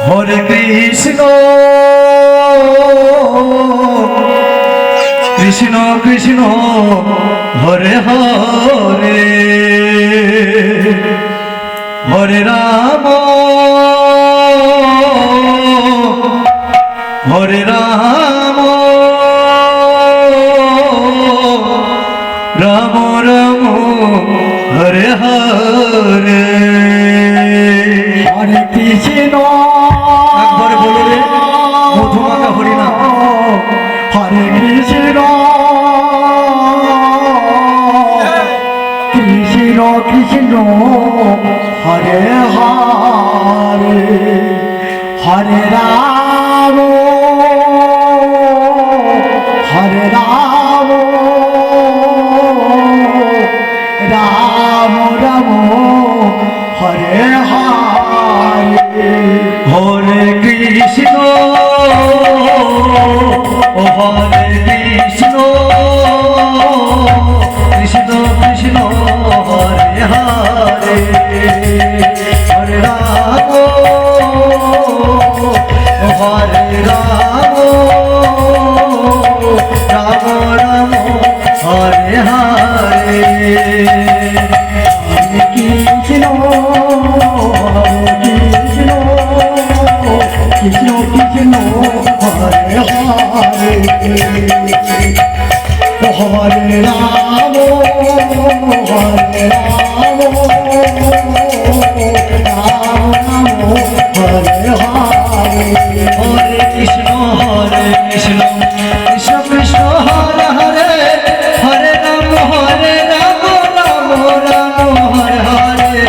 হরে কৃষ্ণ কৃষ্ণ কৃষ্ণ হরে হরে হরে রাম হরে রাম রাম রাম হরে হরে হরে কৃষ্ণ একবার বলো রে মধুমাখা হরিনাম হরে কৃষ্ণ কৃষ্ণ কৃষ্ণ হরে হরে হরে রাম হরে রাম রাম রাম হরে হরে হরে কৃষ্ণ হরে কৃষ্ণ কৃষ্ণ কৃষ্ণ হরে হরে হরে রাম হরে রাম রাম রাম হরে হরে কৃষ্ণ কৃষ্ণ কৃষ্ণ কৃষ্ণ হরে হরে হরে রাম হরে রাম রাম রাম হরে হরে হরে কৃষ্ণ কৃষ্ণ কৃষ্ণ হরে হরে হরে রাম রাম রাম হরে হরে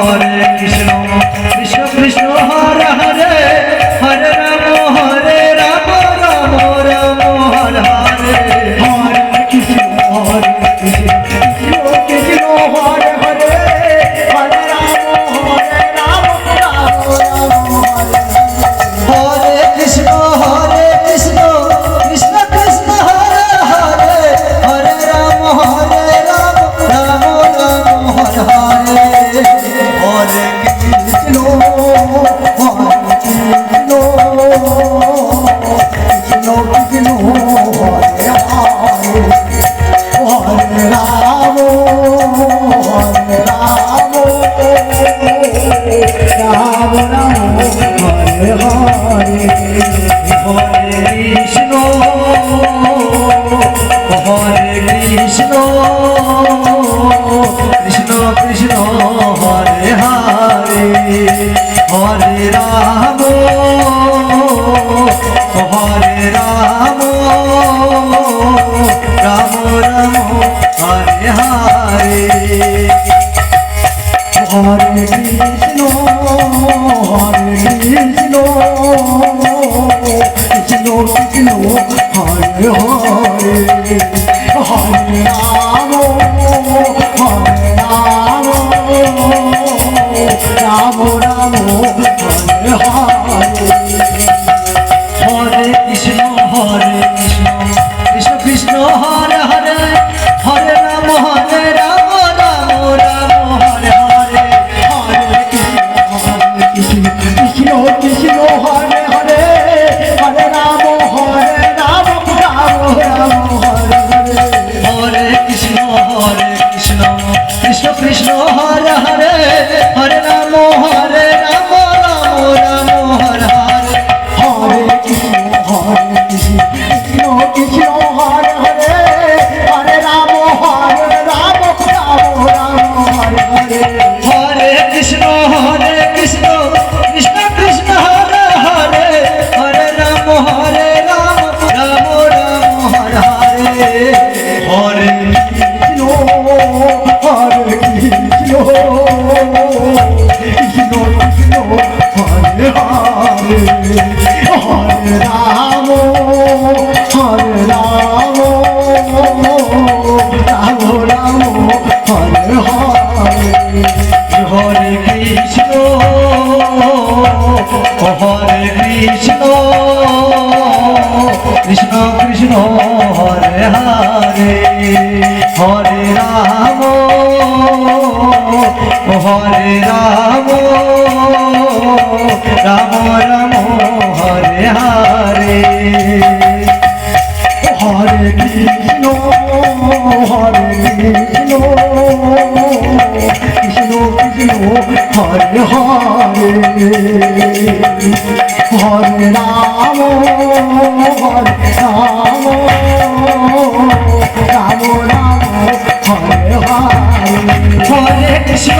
হরে কৃষ্ণ কৃষ্ণ হরে হরে হরে রাম রাম রাম হরে হরে কৃষ্ণ কৃষ্ণ কৃষ্ণ হরে হরে হরে রাম রাম রাম হরে হরে হরে কৃষ্ণ কৃষ্ণ কৃষ্ণ হরে হরে হরে রাম রাম রাম হরে হরে কৃষ্ণ কৃষ্ণ কৃষ্ণ কৃষ্ণ হরে হরে হরে রাম রাম রাম হরে হরে হরে কৃষ্ণ কৃষ্ণ কৃষ্ণ কৃষ্ণ হরে হরে হরে রাম রাম রাম হরে হরে হরে কৃষ্ণ কৃষ্ণ কৃষ্ণ হরে হরে হরে রাম রাম রাম রাম হরে হরে হরে কৃষ্ণ কৃষ্ণ কৃষ্ণ হরে হরে হরে রাম রাম রাম রাম হরে হরে হরে কৃষ্ণ কৃষ্ণ কৃষ্ণ কৃষ্ণ হরে হরে হরে রাম রাম রাম হরে হরে হরে কৃষ্ণ কৃষ্ণ কৃষ্ণ হরে হরে হরে রাম রাম রাম হরে হরে হরে কৃষ্ণ কৃষ্ণ কৃষ্ণ কৃষ্ণ হরে হরে হরে রাম রাম রাম হরে হরে হরে কৃষ্ণ কৃষ্ণ কৃষ্ণ হরে হরে হরে রাম রাম রাম হরে হরে হরে কৃষ্ণ কৃষ্ণ কৃষ্ণ কৃষ্ণ হরে হরে হরে রাম রাম রাম হরে হরে হরে কৃষ্ণ হরে কৃষ্ণ কৃষ্ণ কৃষ্ণ হরে হরে হরে রাম রাম রাম হরে হরে হরে কৃষ্ণ হরে কৃষ্ণ কৃষ্ণ হরে হরে হরে রাম রাম রাম হরে হরে হরে কৃষ্ণ কৃষ্ণ কৃষ্ণ হরে হরে হরে রাম রাম রাম হরে হরে হরে কৃষ্ণ